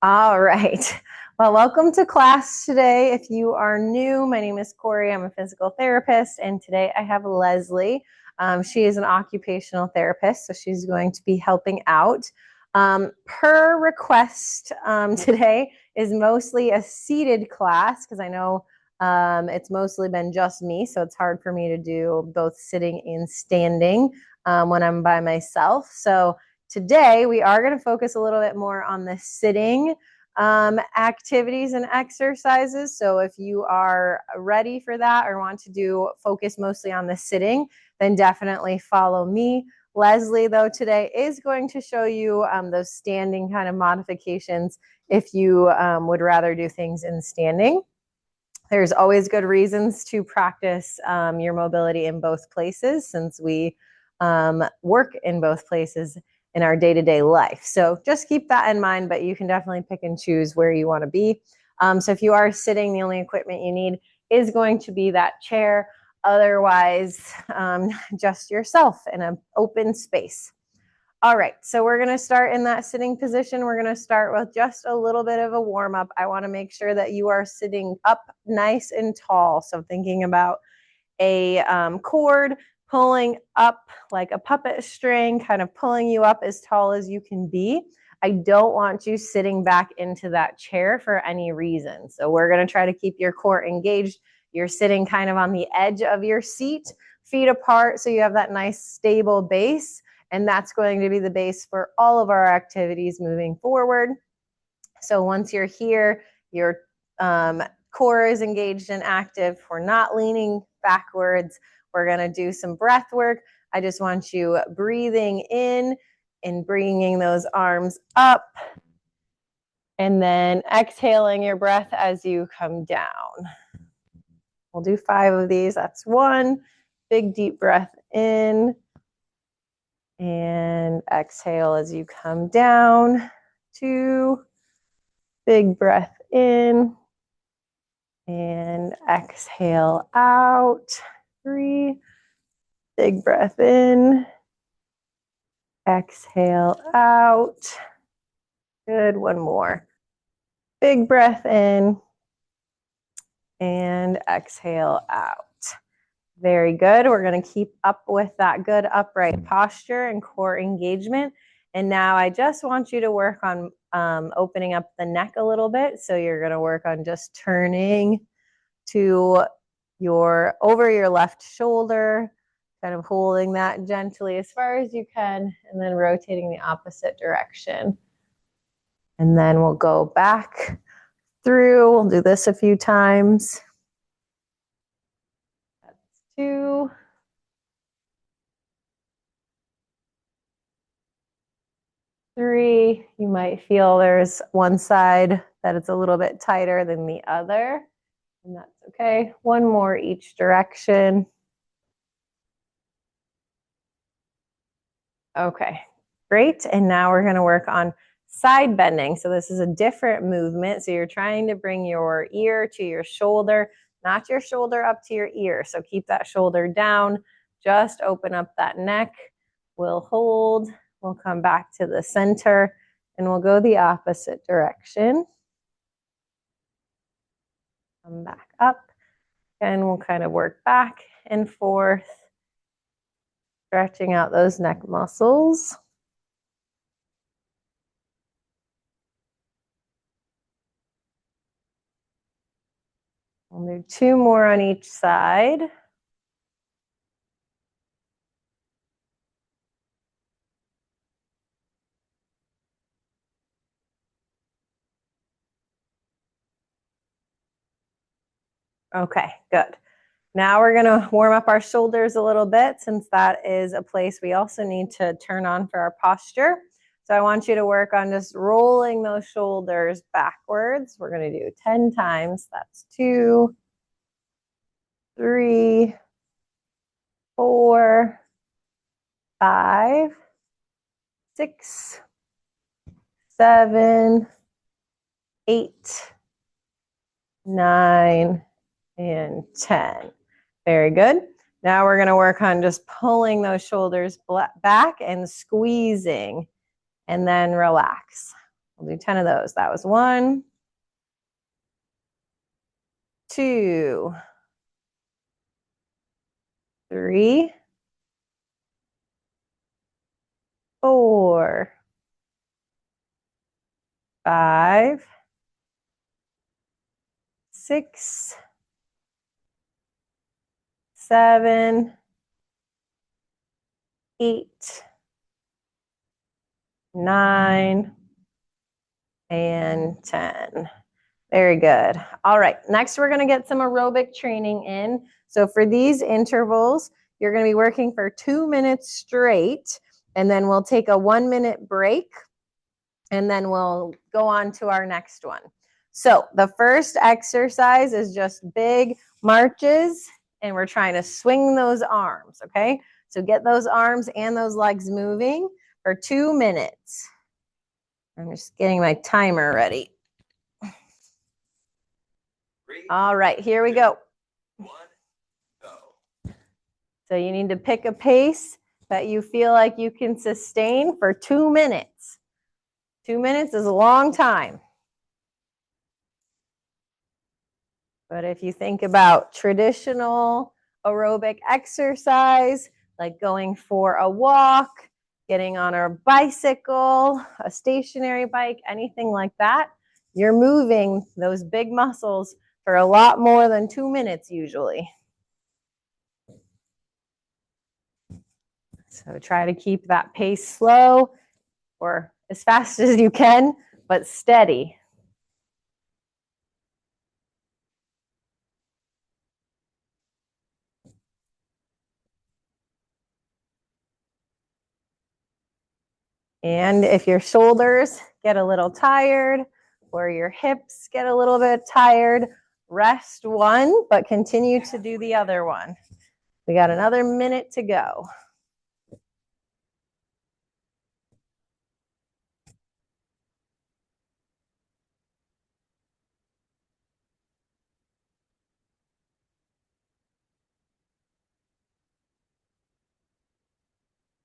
All right. Well, welcome to class today. If you are new, my name is Corey. I'm a physical therapist, and today I have Leslie. She is an occupational therapist, so she's going to be helping out. Her request today is mostly a seated class because I know it's mostly been just me, so it's hard for me to do both sitting and standing when I'm by myself. So today, we are going to focus a little bit more on the sitting activities and exercises. So if you are ready for that or want to focus mostly on the sitting, then definitely follow me. Leslie, though, today is going to show you those standing kind of modifications if you would rather do things in standing. There's always good reasons to practice your mobility in both places since we work in both places in our day-to-day life. So just keep that in mind, but you can definitely pick and choose where you want to be. So if you are sitting, the only equipment you need is going to be that chair. Otherwise, just yourself in an open space. All right, so we're going to start in that sitting position. We're going to start with just a little bit of a warm-up. I want to make sure that you are sitting up nice and tall. So thinking about a cord pulling up like a puppet string, kind of pulling you up as tall as you can be. I don't want you sitting back into that chair for any reason. So we're going to try to keep your core engaged. You're sitting kind of on the edge of your seat, feet apart, so you have that nice stable base. And that's going to be the base for all of our activities moving forward. So once you're here, your core is engaged and active. We're not leaning backwards. We're going to do some breath work. I just want you breathing in and bringing those arms up. And then exhaling your breath as you come down. We'll do 5 of these. That's 1. Big deep breath in. And exhale as you come down. 2. Big breath in. And exhale out. 3. Big breath in. Exhale out. Good. 1 more. Big breath in. And exhale out. Very good. We're going to keep up with that good upright posture and core engagement. And now I just want you to work on opening up the neck a little bit. So you're going to work on just turning to over your left shoulder, kind of holding that gently as far as you can, and then rotating the opposite direction. And then we'll go back through. We'll do this a few times. 2. 3. You might feel there's one side that it's a little bit tighter than the other, and that's okay. 1 more each direction. Okay, great. And now we're going to work on side bending. So this is a different movement. So you're trying to bring your ear to your shoulder, not your shoulder up to your ear. So keep that shoulder down. Just open up that neck. We'll hold. We'll come back to the center and we'll go the opposite direction. Come back up and we'll kind of work back and forth, stretching out those neck muscles. We'll do 2 more on each side. Okay, good. Now we're going to warm up our shoulders a little bit since that is a place we also need to turn on for our posture. So I want you to work on just rolling those shoulders backwards. We're going to do 10 times. That's 2, 3, 4, 5, 6, 7, 8, 9, and 10. Very good. Now we're going to work on just pulling those shoulders back and squeezing, and then relax. We'll do 10 of those. That was 1, 2, 3, 4, 5, 6, 7, 8, 9, and 10. Very good. All right, next we're going to get some aerobic training in. So for these intervals, you're going to be working for 2 minutes straight, and then we'll take a 1-minute break, and then we'll go on to our next one. So the first exercise is just big marches, and we're trying to swing those arms, okay? So get those arms and those legs moving for 2 minutes. I'm just getting my timer ready. All right, here we go. So you need to pick a pace that you feel like you can sustain for 2 minutes. 2 minutes is a long time. But if you think about traditional aerobic exercise, like going for a walk, getting on a bicycle, a stationary bike, anything like that, you're moving those big muscles for a lot more than 2 minutes usually. So try to keep that pace slow or as fast as you can, but steady. And if your shoulders get a little tired or your hips get a little bit tired, rest one, but continue to do the other one. We got another minute to go.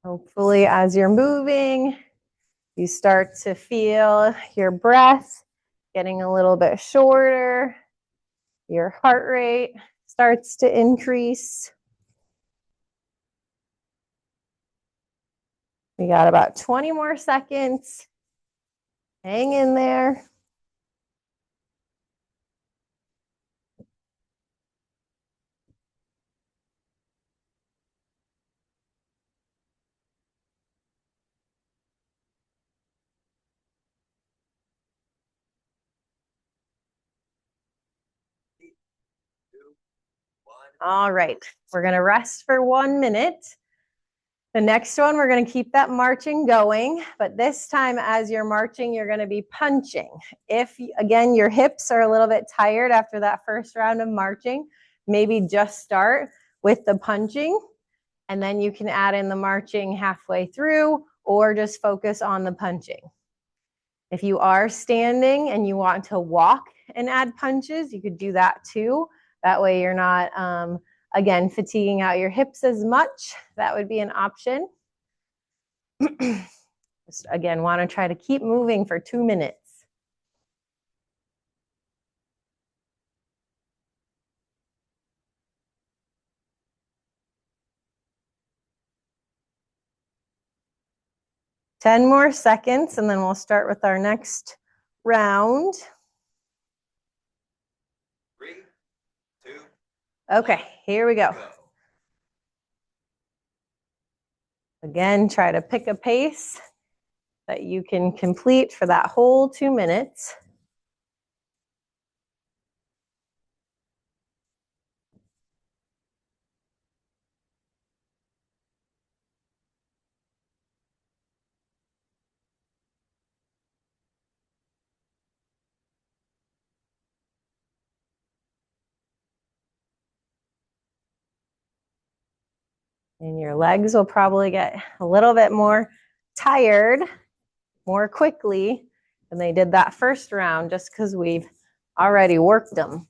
Hopefully, as you're moving, you start to feel your breath getting a little bit shorter. Your heart rate starts to increase. We got about 20 more seconds. Hang in there. All right, we're going to rest for 1 minute. The next one, we're going to keep that marching going, but this time as you're marching, you're going to be punching. If, again, your hips are a little bit tired after that first round of marching, maybe just start with the punching, and then you can add in the marching halfway through, or just focus on the punching. If you are standing and you want to walk and add punches, you could do that too. That way you're not, again, fatiguing out your hips as much. That would be an option. Just, again, want to try to keep moving for 2 minutes. Ten more seconds, and then we'll start with our next round. 3, 2. Okay, here we go. Again, try to pick a pace that you can complete for that whole 2 minutes. And your legs will probably get a little bit more tired more quickly than they did that first round, just because we've already worked them.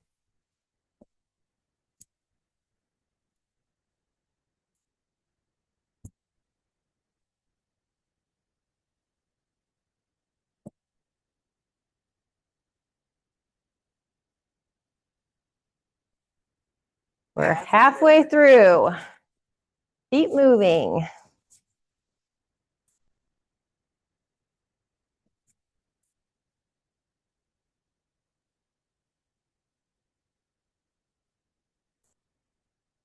We're halfway through. Keep moving.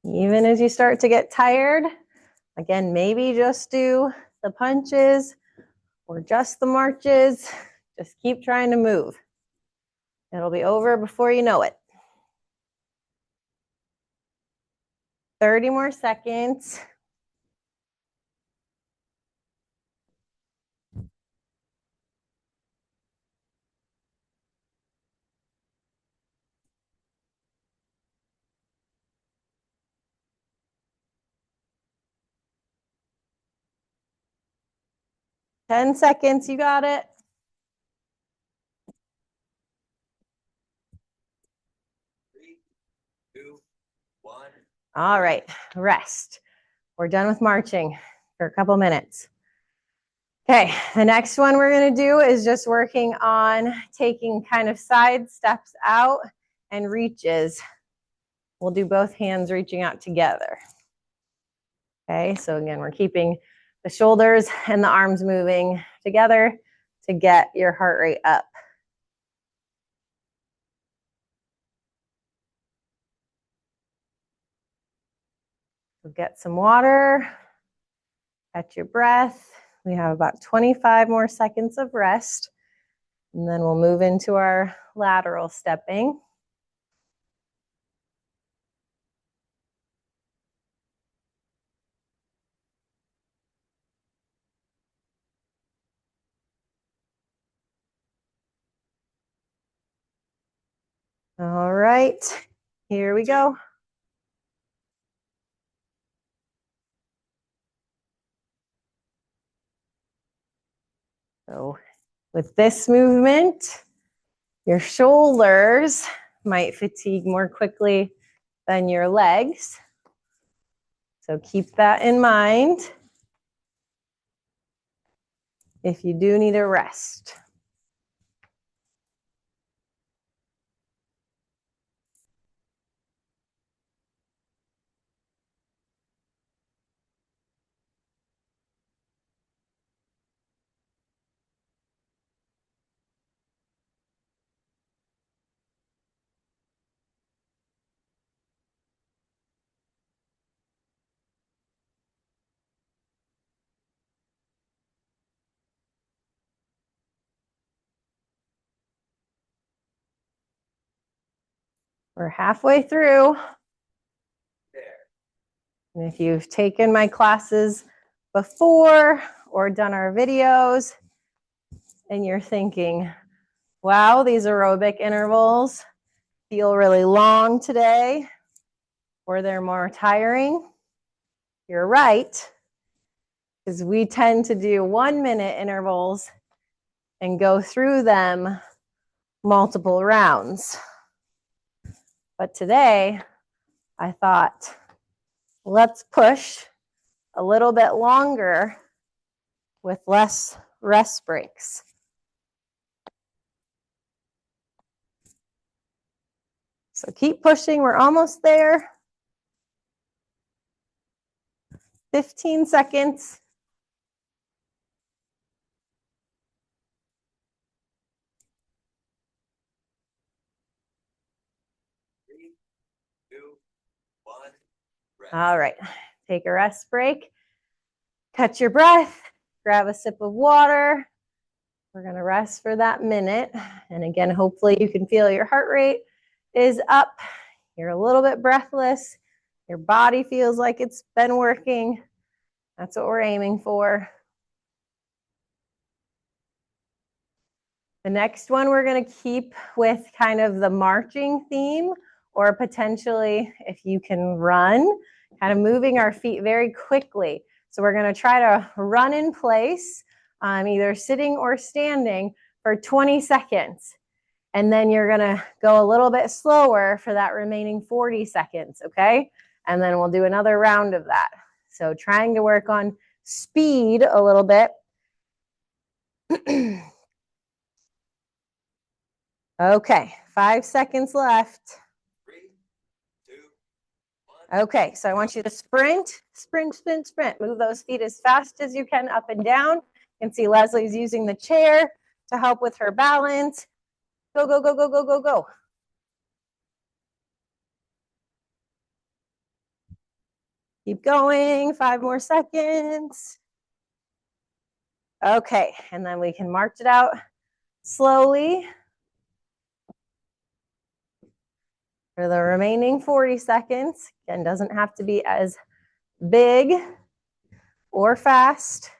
Even as you start to get tired, again, maybe just do the punches or just the marches. Just keep trying to move. It'll be over before you know it. 30 more seconds. Ten seconds, you got it. Three, two, one. All right, rest. We're done with marching for a couple minutes. Okay, the next one we're gonna do is just working on taking kind of side steps out and reaches. We'll do both hands reaching out together. Okay, so again, we're keeping the shoulders and the arms moving together to get your heart rate up. So get some water, catch your breath. We have about 25 more seconds of rest, and then we'll move into our lateral stepping. All right, here we go. So with this movement, your shoulders might fatigue more quickly than your legs. So keep that in mind if you do need a rest. We're halfway through. And if you've taken my classes before or done our videos and you're thinking, wow, these aerobic intervals feel really long today, or they're more tiring, you're right, because we tend to do 1 minute intervals and go through them multiple rounds. But today, I thought, let's push a little bit longer with less rest breaks. So keep pushing, we're almost there. 15 seconds. Three, two, one. Rest. All right, take a rest break. Catch your breath, grab a sip of water. We're gonna rest for that minute. And again, hopefully you can feel your heart rate is up. You're a little bit breathless. Your body feels like it's been working. That's what we're aiming for. The next one we're gonna keep with kind of the marching theme, or potentially if you can run, kind of moving our feet very quickly. So we're gonna try to run in place, either sitting or standing for 20 seconds. And then you're gonna go a little bit slower for that remaining 40 seconds, okay? And then we'll do another round of that. So trying to work on speed a little bit. Okay, 5 seconds left. 3, 2, Okay, so I want you to sprint, sprint, sprint, sprint. Move those feet as fast as you can up and down. You can see Leslie's using the chair to help with her balance. Go, go, go, go, go, go, go. Keep going, 5 more seconds. Okay, and then we can march it out slowly for the remaining 40 seconds. Again, doesn't have to be as big or fast.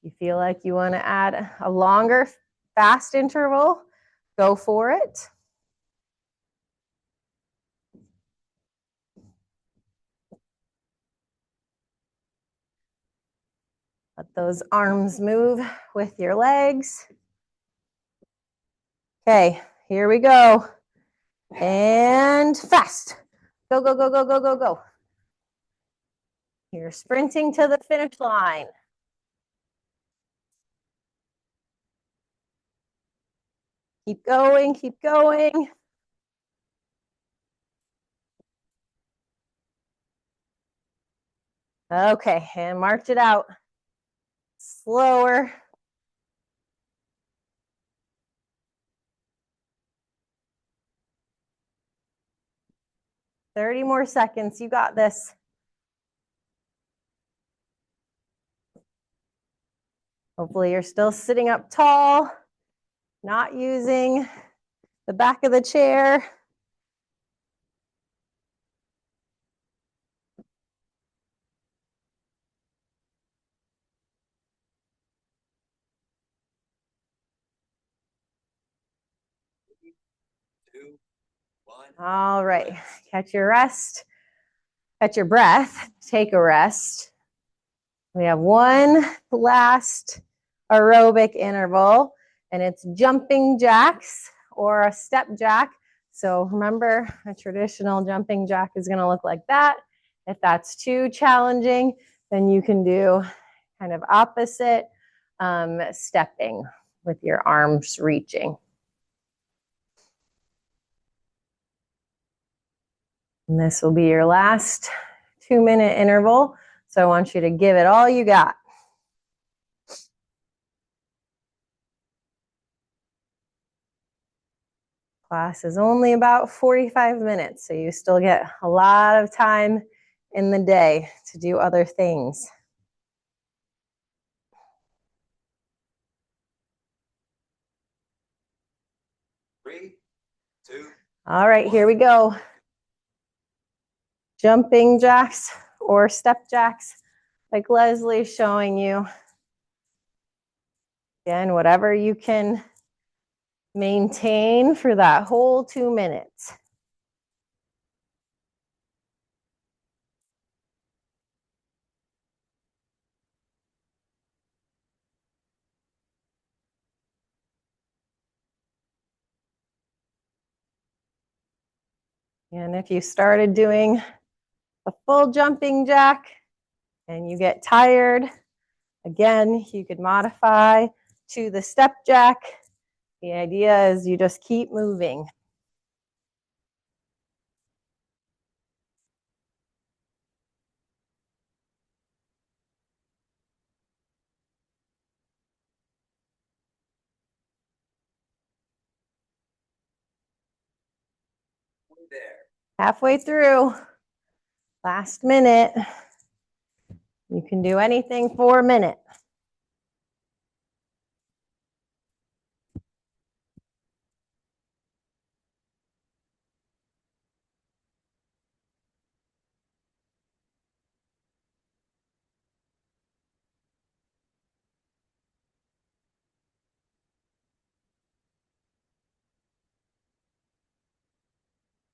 You feel like you want to add a longer, fast interval, go for it. Let those arms move with your legs. Okay, here we go. And fast. Go, go, go, go, go, go, go. You're sprinting to the finish line. Keep going, keep going. Okay, and march it out. Slower. Thirty more seconds. You got this. Hopefully you're still sitting up tall, not using the back of the chair. Two, one. All right, catch your rest, catch your breath, take a rest. We have one last aerobic interval, and it's jumping jacks or a step jack. So remember, a traditional jumping jack is going to look like that. If that's too challenging, then you can do kind of opposite stepping with your arms reaching. And this will be your last 2-minute interval. So I want you to give it all you got. Class is only about 45 minutes, so you still get a lot of time in the day to do other things. Three, two. All right, here we go. Jumping jacks or step jacks, like Leslie's showing you. Again, whatever you can maintain for that whole 2 minutes. And if you started doing a full jumping jack and you get tired, again, you could modify to the step jack. The idea is you just keep moving. There. Halfway through, last minute. You can do anything for a minute.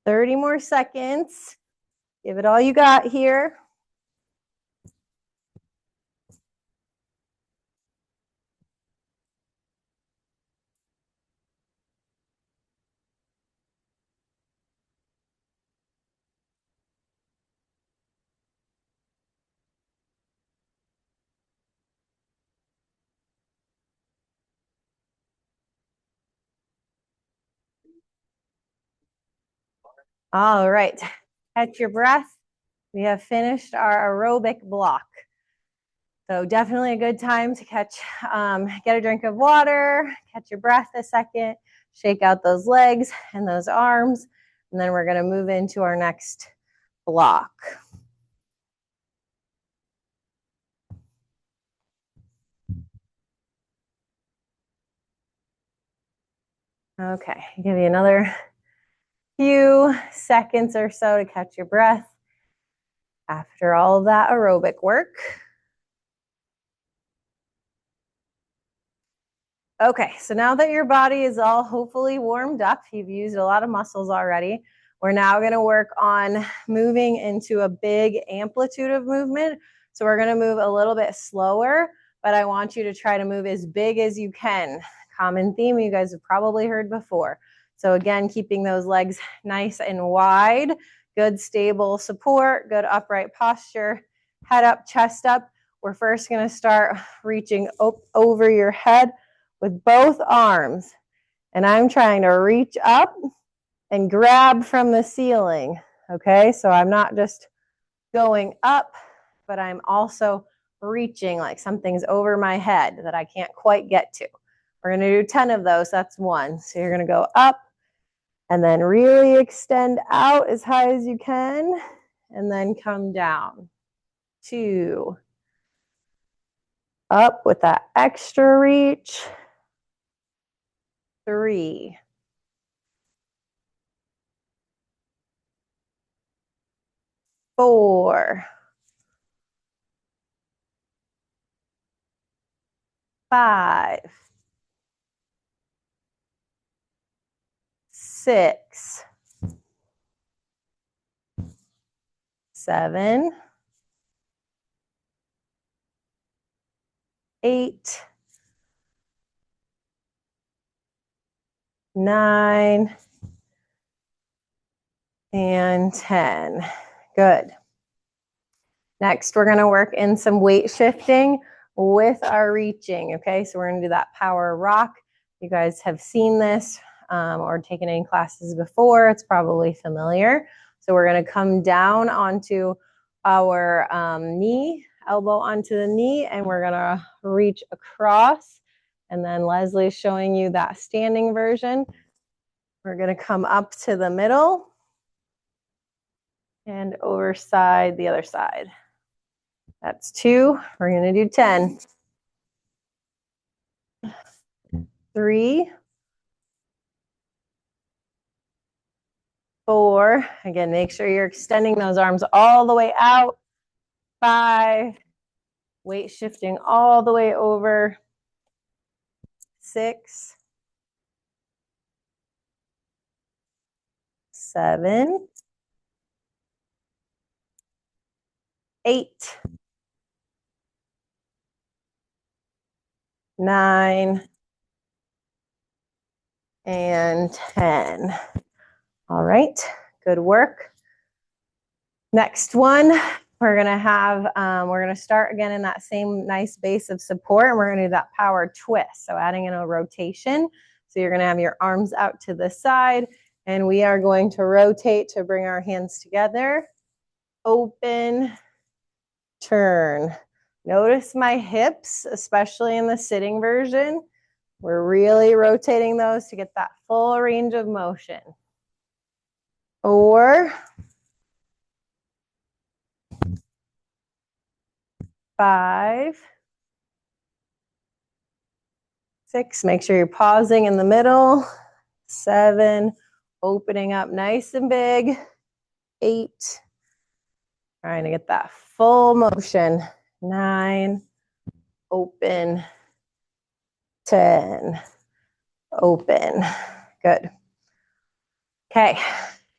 Thirty more seconds. Give it all you got here. All right, catch your breath. We have finished our aerobic block. So definitely a good time to get a drink of water, catch your breath a second, shake out those legs and those arms, and then we're gonna move into our next block. Okay, give you another few seconds or so to catch your breath after all of that aerobic work. Okay, so now that your body is all hopefully warmed up, you've used a lot of muscles already, we're now gonna work on moving into a big amplitude of movement. So we're gonna move a little bit slower, but I want you to try to move as big as you can. Common theme you guys have probably heard before. So again, keeping those legs nice and wide, good stable support, good upright posture, head up, chest up. We're first gonna start reaching over your head with both arms. And I'm trying to reach up and grab from the ceiling. Okay, so I'm not just going up, but I'm also reaching like something's over my head that I can't quite get to. We're gonna do 10 of those, that's one. So you're gonna go up and then really extend out as high as you can and then come down. 2, up with that extra reach. 3, 4, 5, 6, 7, 8, 9, and 10. Good. Next, we're going to work in some weight shifting with our reaching. Okay, so we're going to do that power rock. You guys have seen this or taken any classes before. It's probably familiar. So we're going to come down onto our knee, elbow onto the knee, and we're going to reach across. And then Leslie's showing you that standing version. We're going to come up to the middle and over side the other side. That's 2. We're going to do 10. 3, 4. Again, make sure you're extending those arms all the way out. 5. Weight shifting all the way over. 6, 7, 8, 9, and 10. All right, good work. Next one, we're gonna start again in that same nice base of support, and we're gonna do that power twist. So adding in a rotation. So you're gonna have your arms out to the side, and we are going to rotate to bring our hands together. Open, turn. Notice my hips, especially in the sitting version. We're really rotating those to get that full range of motion. 4, 5, 6, make sure you're pausing in the middle. 7, opening up nice and big. 8, trying to get that full motion. 9, open. 10, open. Good. Okay,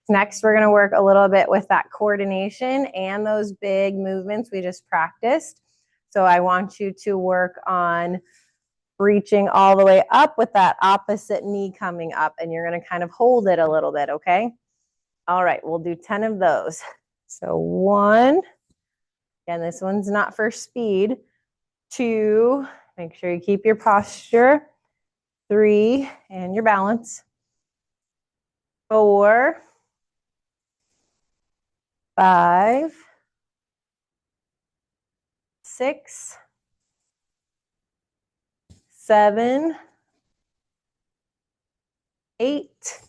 next we're gonna work a little bit with that coordination and those big movements we just practiced. So I want you to work on reaching all the way up with that opposite knee coming up, and you're gonna kind of hold it a little bit, okay? All right, we'll do 10 of those. So 1, again, this one's not for speed. 2, make sure you keep your posture. 3, and your balance. 4, 5, 6, 7, 8,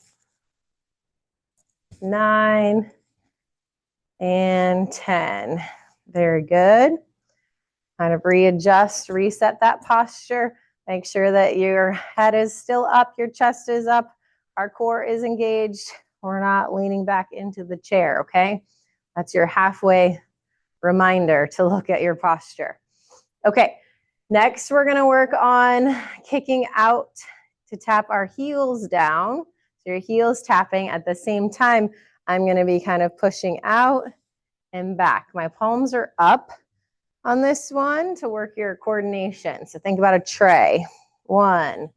9, and 10. Very good. Kind of readjust, reset that posture. Make sure that your head is still up, your chest is up, our core is engaged. We're not leaning back into the chair, okay? That's your halfway reminder to look at your posture. Okay, next we're gonna work on kicking out to tap our heels down. So your heels tapping at the same time, I'm gonna be kind of pushing out and back. My palms are up on this one to work your coordination. So think about a tray. 1,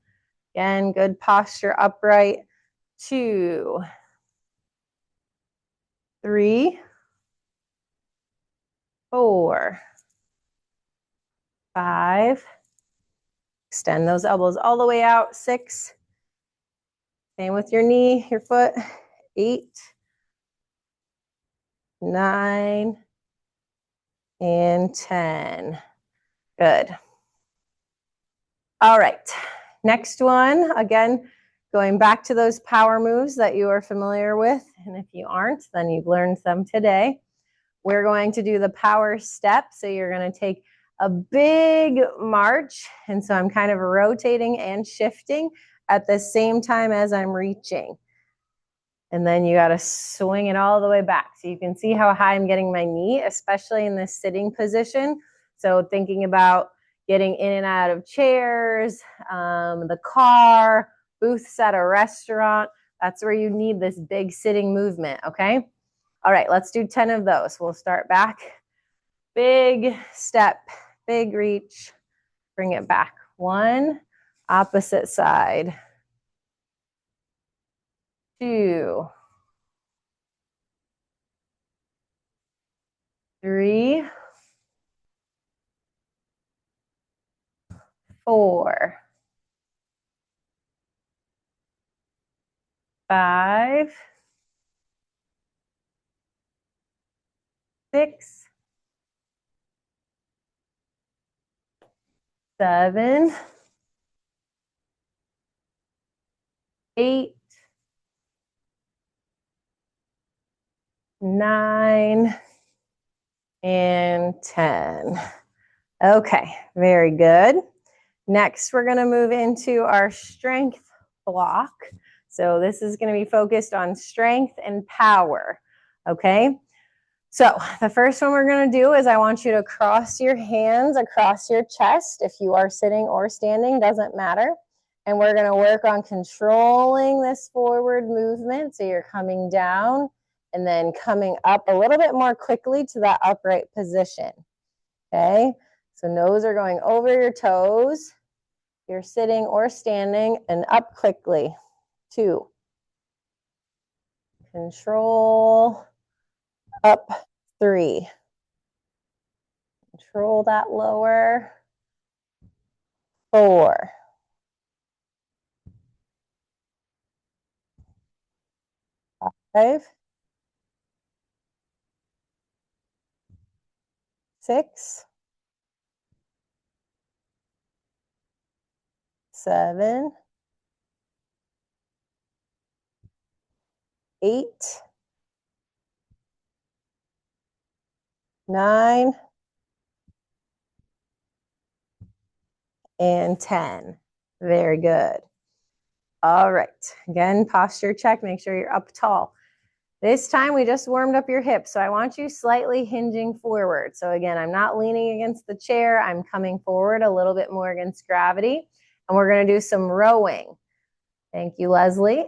again, good posture upright. 2, 3, 4, 5, extend those elbows all the way out. 6, same with your knee, your foot. 8, 9, and 10. Good. All right, next one, again, going back to those power moves that you are familiar with, and if you aren't, then you've learned them today. We're going to do the power step, so you're going to take a big march, and so I'm kind of rotating and shifting at the same time as I'm reaching. And then you got to swing it all the way back. So you can see how high I'm getting my knee, especially in this sitting position. So thinking about getting in and out of chairs, the car, booths at a restaurant, that's where you need this big sitting movement, okay? All right, let's do 10 of those. We'll start back. Big step, big reach, bring it back. 1, opposite side. 2, 3, 4, 5, 6, 7, 8, 9, and 10. Okay, very good. Next, we're going to move into our strength block. So this is going to be focused on strength and power. Okay, so the first one we're going to do is I want you to cross your hands across your chest. If you are sitting or standing, doesn't matter. And we're going to work on controlling this forward movement. So you're coming down and then coming up a little bit more quickly to that upright position. Okay, so nose are going over your toes. You're sitting or standing and up quickly. 2, control, up. 3, control that lower. 4, 5, 6, 7, 8, 9, and 10. Very good. All right. Again, posture check. Make sure you're up tall. This time we just warmed up your hips, so I want you slightly hinging forward. So again, I'm not leaning against the chair. I'm coming forward a little bit more against gravity. And we're going to do some rowing. Thank you, Leslie.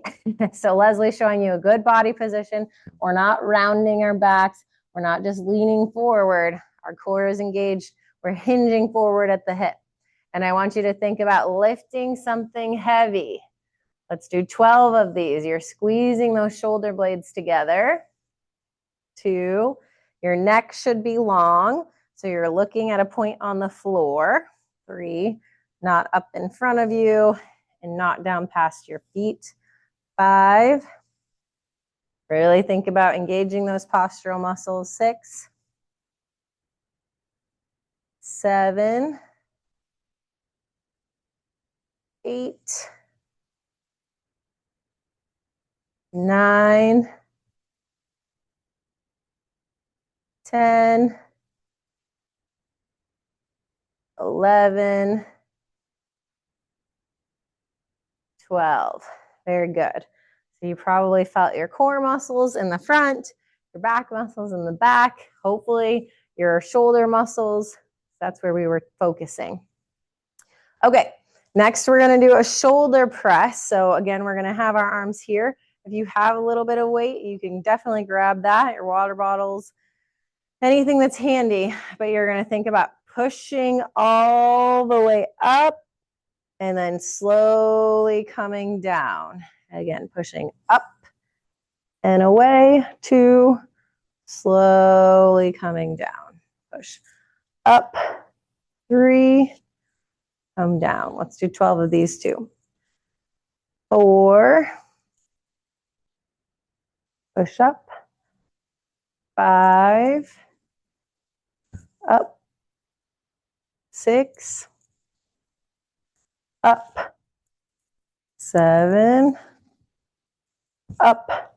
So Leslie's showing you a good body position. We're not rounding our backs. We're not just leaning forward. Our core is engaged. We're hinging forward at the hip. And I want you to think about lifting something heavy. Let's do 12 of these. You're squeezing those shoulder blades together. 2, your neck should be long, so you're looking at a point on the floor. 3, not up in front of you and not down past your feet. 5, Really think about engaging those postural muscles. 6, 7, 8, 9, 10, 11, 12. Very good. So you probably felt your core muscles in the front, your back muscles in the back, hopefully your shoulder muscles. That's where we were focusing. Okay, next we're going to do a shoulder press. So again, we're going to have our arms here. If you have a little bit of weight, you can definitely grab that, your water bottles, anything that's handy, but you're going to think about pushing all the way up and then slowly coming down. Again, pushing up and away, 2, slowly coming down. Push up, 3, come down. Let's do 12 of these too. 4, push up, 5, up, 6, up, 7, up,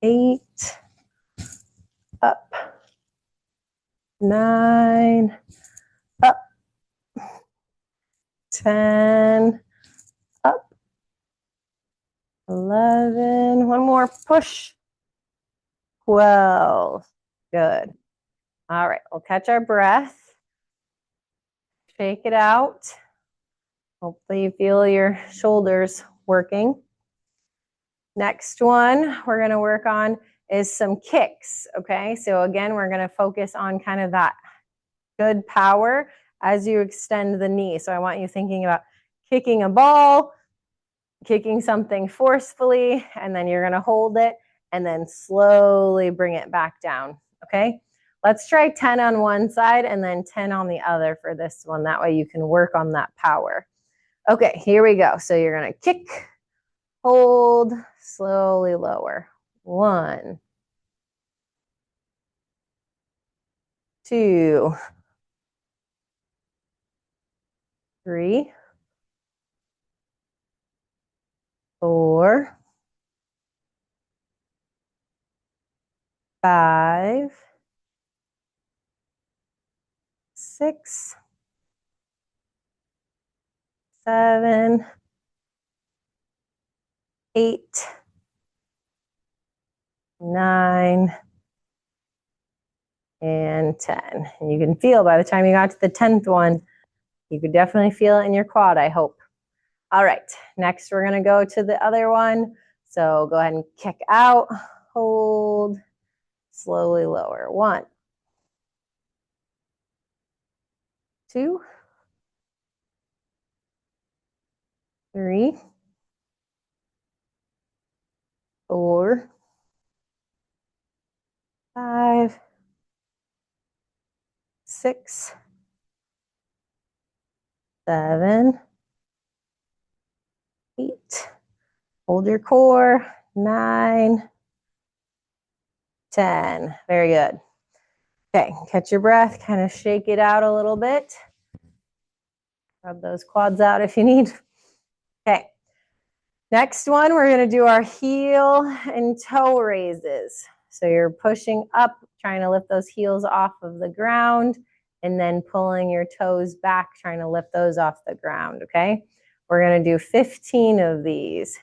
8, up, 9, up, 10, up, 11, one more push, 12, good. All right, we'll catch our breath, shake it out. Hopefully you feel your shoulders working. Next one we're going to work on is some kicks, okay? So again, we're going to focus on kind of that good power as you extend the knee. So I want you thinking about kicking a ball, kicking something forcefully, and then you're going to hold it and then slowly bring it back down, okay? Let's try 10 on one side and then 10 on the other for this one. That way you can work on that power. Okay, here we go. So you're going to kick, hold, slowly lower. 1, 2, 3, 4, 5, 6, 7, 8, 9, and 10. And you can feel by the time you got to the 10th one, you could definitely feel it in your quad, I hope. All right, next we're going to go to the other one. So go ahead and kick out, hold, slowly lower. 1, 2, 3, 4, 5, 6, 7, 8. Hold your core. 9, 10. Very good. Okay, catch your breath. Kind of shake it out a little bit. Rub those quads out if you need. Okay. Next one, we're going to do our heel and toe raises. So you're pushing up, trying to lift those heels off of the ground, and then pulling your toes back, trying to lift those off the ground, okay? We're going to do 15 of these.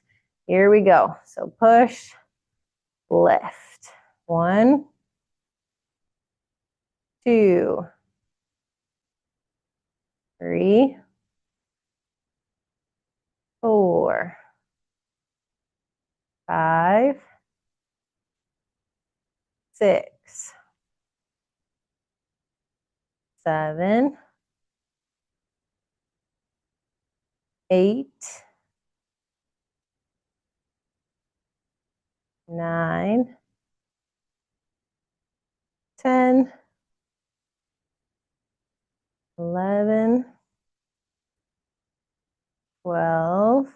Here we go. So push, lift. 1, 2, 3, 4, 5, 6, 7, 8, 9, 10, 11, 12,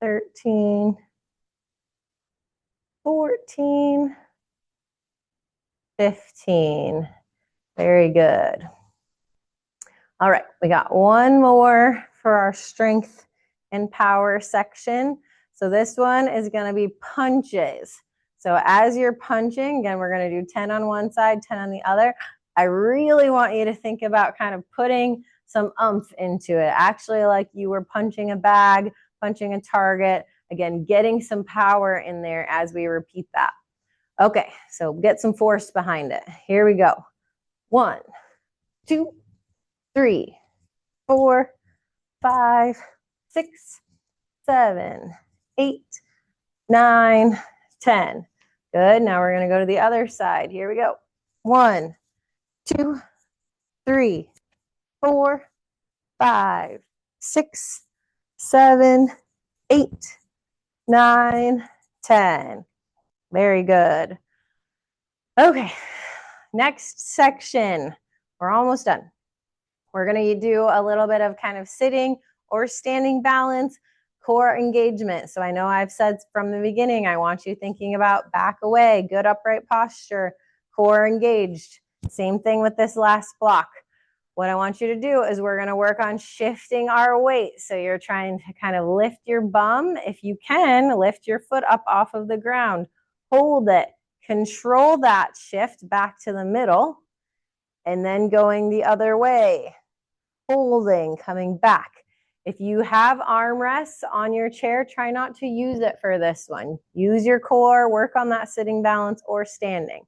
13, 14, 15. Very good. All right, we got one more for our strength and power section. So this one is going to be punches. So as you're punching, again, we're going to do 10 on one side, 10 on the other. I really want you to think about kind of putting some oomph into it. Actually, like you were punching a bag, punching a target. Again, getting some power in there as we repeat that. Okay, so get some force behind it. Here we go. 1, 2, 3, 4, 5, 6, 7, 8, 9, 10. Good. Now we're going to go to the other side. Here we go. 1, 2, 3, 4, 5, 6, 7, 8, 9, 10. Very good. Okay. Next section. We're almost done. We're going to do a little bit of kind of sitting or standing balance, core engagement. So I know I've said from the beginning, I want you thinking about back away, good upright posture, core engaged. Same thing with this last block. What I want you to do is we're going to work on shifting our weight. So you're trying to kind of lift your bum. If you can, lift your foot up off of the ground. Hold it. Control that shift back to the middle. And then going the other way. Holding, coming back. If you have armrests on your chair, try not to use it for this one. Use your core, work on that sitting balance or standing.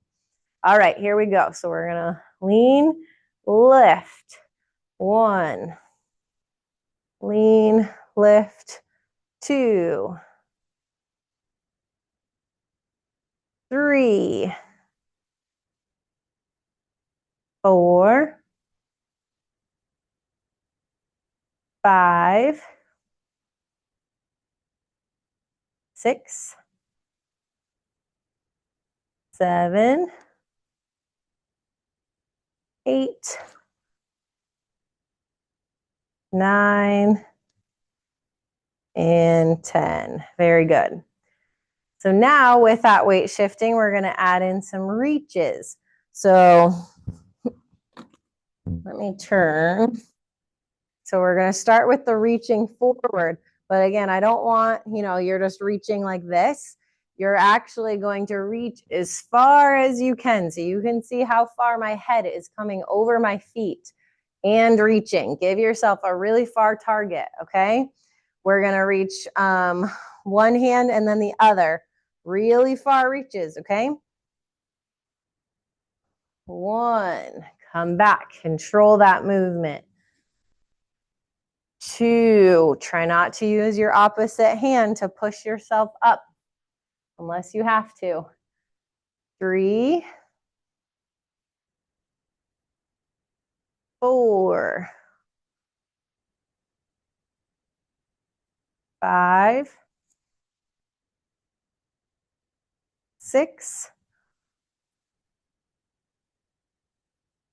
All right, here we go. So we're going to lean, lift. 1. Lean, lift. 2. 3. 4. 5. 6. 7. 8. 9. And 10. Very good. So now with that weight shifting, we're going to add in some reaches. So let me turn. So we're going to start with the reaching forward. But again, I don't want, you're just reaching like this. You're actually going to reach as far as you can. So you can see how far my head is coming over my feet and reaching. Give yourself a really far target, okay? We're going to reach one hand and then the other. Really far reaches, okay? 1, come back, control that movement. 2, try not to use your opposite hand to push yourself up unless you have to. 3, 4, 5, 6,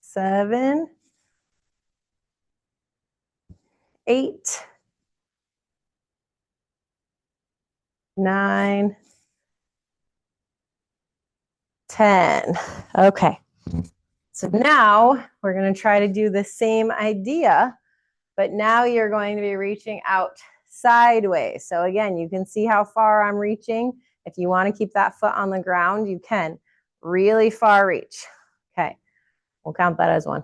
7, 8, 9, 10. Okay. So now we're going to try to do the same idea, but now you're going to be reaching out sideways. So again, you can see how far I'm reaching. If you want to keep that foot on the ground, you can. Really far reach. Okay. We'll count that as 1.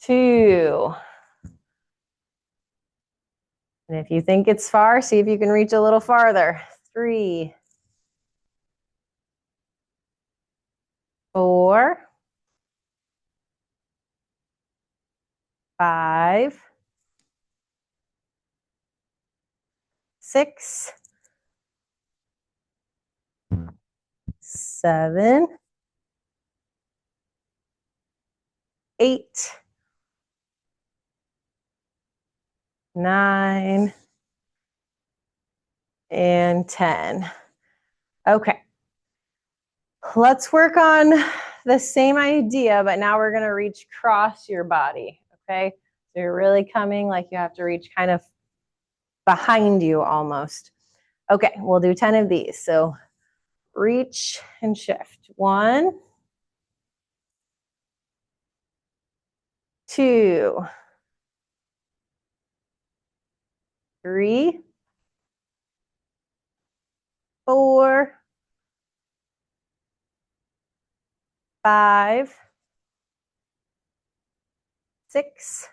2. And if you think it's far, see if you can reach a little farther. 3. 4. 5. 6. 7. 8. 9. And 10. Okay. Let's work on the same idea, but now we're going to reach across your body, okay? So you're really coming like you have to reach kind of behind you almost. Okay, we'll do 10 of these. So reach and shift. 1, 2, 3, 4, 5, 6,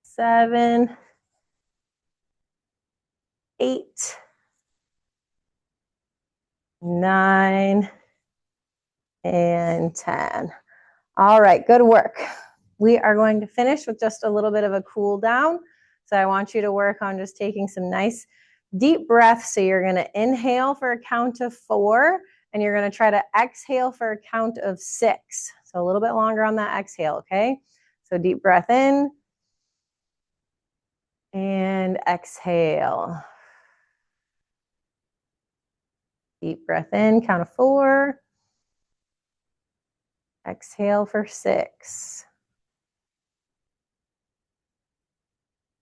7, 8, 9, and 10. All right, good work. We are going to finish with just a little bit of a cool down. So I want you to work on just taking some nice deep breaths. So you're going to inhale for a count of 4, and you're going to try to exhale for a count of 6. So a little bit longer on that exhale, okay? So deep breath in and exhale. Deep breath in, count of 4. Exhale for 6.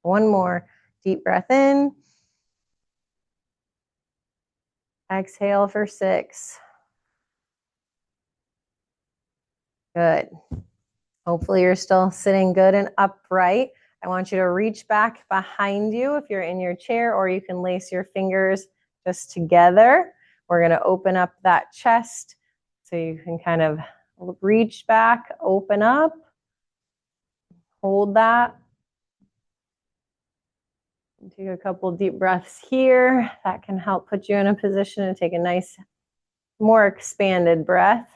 One more. Deep breath in. Exhale for 6. Good. Hopefully you're still sitting good and upright. I want you to reach back behind you if you're in your chair, or you can lace your fingers just together. We're going to open up that chest so you can kind of reach back, open up, hold that. Take a couple deep breaths here. That can help put you in a position to take a nice, more expanded breath.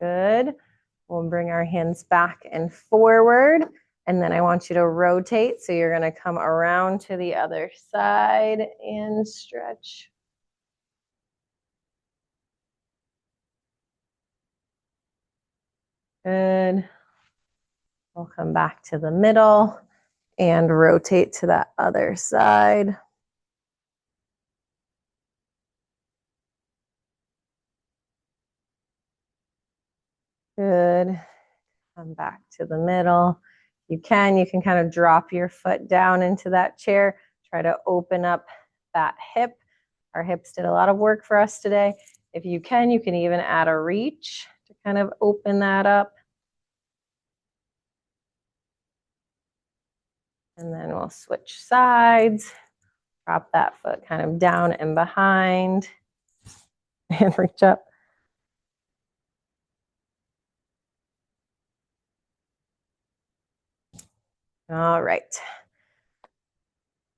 Good. We'll bring our hands back and forward. And then I want you to rotate. So you're going to come around to the other side and stretch. Good. We'll come back to the middle and rotate to that other side. Good. Come back to the middle. You can kind of drop your foot down into that chair. Try to open up that hip. Our hips did a lot of work for us today. If you can even add a reach to kind of open that up. And then we'll switch sides. Drop that foot kind of down and behind. And reach up. All right.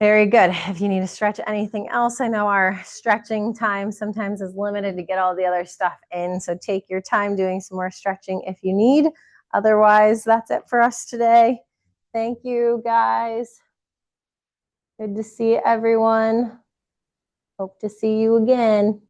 Very good. If you need to stretch anything else, I know our stretching time sometimes is limited to get all the other stuff in. So take your time doing some more stretching if you need. Otherwise, that's it for us today. Thank you, guys. Good to see everyone. Hope to see you again.